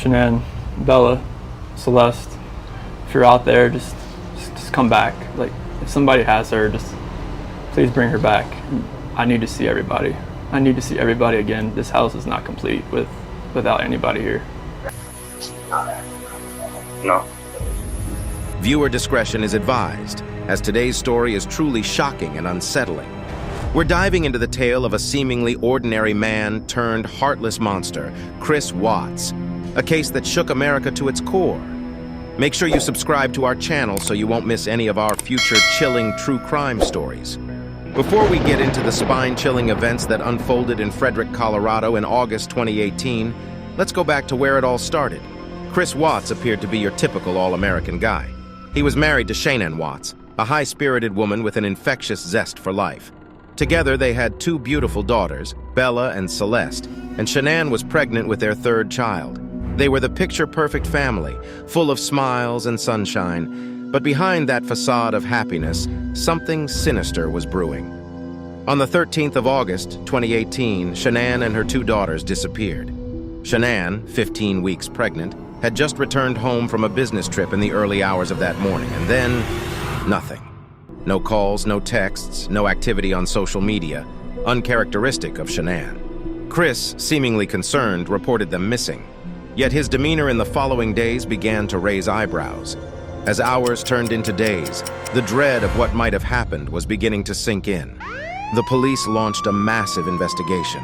Shanann, Bella, Celeste, if you're out there, just come back. Like, if somebody has her, just please bring her back. I need to see everybody. I need to see everybody again. This house is not complete without anybody here. No. Viewer discretion is advised, as today's story is truly shocking and unsettling. We're diving into the tale of a seemingly ordinary man turned heartless monster, Chris Watts, a case that shook America to its core. Make sure you subscribe to our channel so you won't miss any of our future chilling true crime stories. Before we get into the spine-chilling events that unfolded in Frederick, Colorado in August 2018, let's go back to where it all started. Chris Watts appeared to be your typical all-American guy. He was married to Shanann Watts, a high-spirited woman with an infectious zest for life. Together, they had two beautiful daughters, Bella and Celeste, and Shanann was pregnant with their third child. They were the picture-perfect family, full of smiles and sunshine, but behind that facade of happiness, something sinister was brewing. On the 13th of August, 2018, Shanann and her two daughters disappeared. Shanann, 15 weeks pregnant, had just returned home from a business trip in the early hours of that morning, and then, nothing. No calls, no texts, no activity on social media, uncharacteristic of Shanann. Chris, seemingly concerned, reported them missing. Yet his demeanor in the following days began to raise eyebrows. As hours turned into days, the dread of what might have happened was beginning to sink in. The police launched a massive investigation.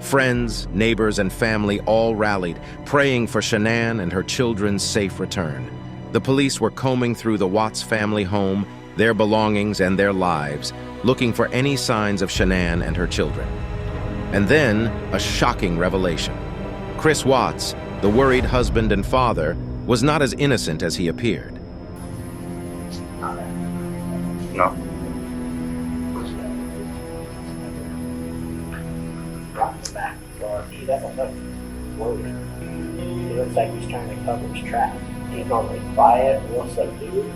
Friends, neighbors, and family all rallied, praying for Shanann and her children's safe return. The police were combing through the Watts family home, their belongings and their lives, looking for any signs of Shanann and her children. And then, a shocking revelation. Chris Watts, the worried husband and father, was not as innocent as he appeared. No. Back, so he doesn't look worried. He looks like he's trying to cover his tracks. He's normally quiet, real subdued.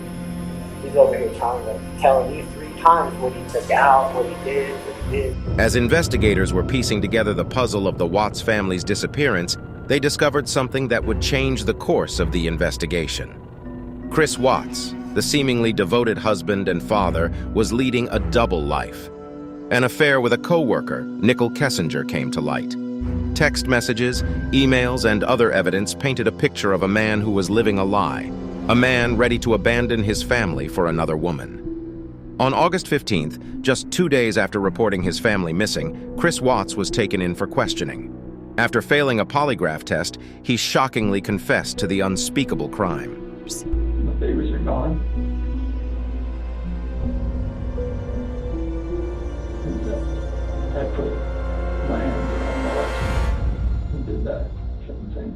He's over here telling you 3 times what he took out, what he did. As investigators were piecing together the puzzle of the Watts family's disappearance, they discovered something that would change the course of the investigation. Chris Watts, the seemingly devoted husband and father, was leading a double life. An affair with a co-worker, Nickel Kessinger, came to light. Text messages, emails, and other evidence painted a picture of a man who was living a lie, a man ready to abandon his family for another woman. On August 15th, just 2 days after reporting his family missing, Chris Watts was taken in for questioning. After failing a polygraph test, he shockingly confessed to the unspeakable crime. The babies are gone. I put my hands around my wife and did that certain thing.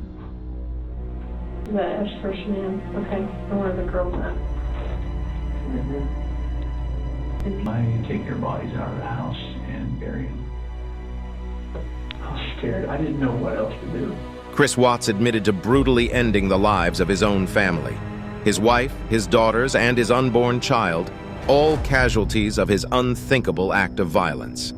The F for Shanann. Okay. And where are the girls at? I take their bodies out of the house and bury them. I was scared. I didn't know what else to do. Chris Watts admitted to brutally ending the lives of his own family. His wife, his daughters, and his unborn child, all casualties of his unthinkable act of violence.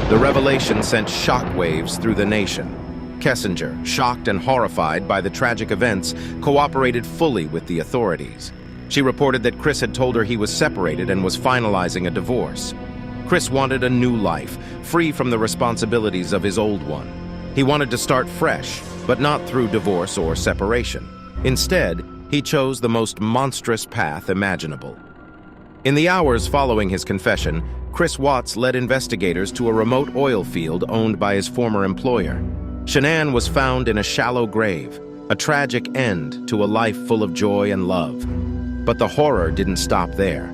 The revelation sent shockwaves through the nation. Kessinger, shocked and horrified by the tragic events, cooperated fully with the authorities. She reported that Chris had told her he was separated and was finalizing a divorce. Chris wanted a new life, free from the responsibilities of his old one. He wanted to start fresh, but not through divorce or separation. Instead, he chose the most monstrous path imaginable. In the hours following his confession, Chris Watts led investigators to a remote oil field owned by his former employer. Shanann was found in a shallow grave, a tragic end to a life full of joy and love. But the horror didn't stop there.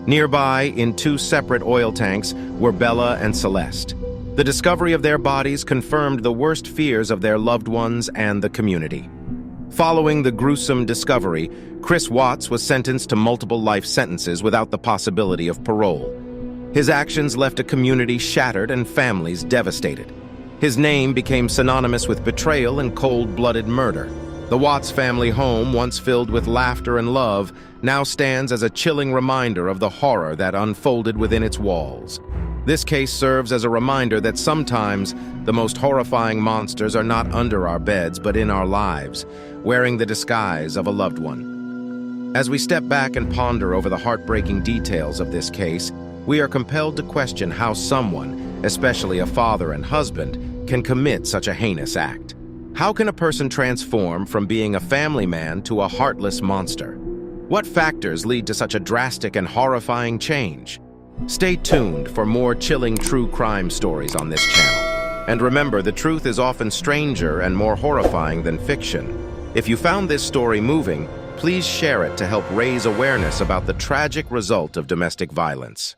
Nearby, in 2 separate oil tanks, were Bella and Celeste. The discovery of their bodies confirmed the worst fears of their loved ones and the community. Following the gruesome discovery, Chris Watts was sentenced to multiple life sentences without the possibility of parole. His actions left a community shattered and families devastated. His name became synonymous with betrayal and cold-blooded murder. The Watts family home, once filled with laughter and love, now stands as a chilling reminder of the horror that unfolded within its walls. This case serves as a reminder that sometimes the most horrifying monsters are not under our beds but in our lives, wearing the disguise of a loved one. As we step back and ponder over the heartbreaking details of this case, we are compelled to question how someone, especially a father and husband, can commit such a heinous act. How can a person transform from being a family man to a heartless monster? What factors lead to such a drastic and horrifying change? Stay tuned for more chilling true crime stories on this channel. And remember, the truth is often stranger and more horrifying than fiction. If you found this story moving, please share it to help raise awareness about the tragic result of domestic violence.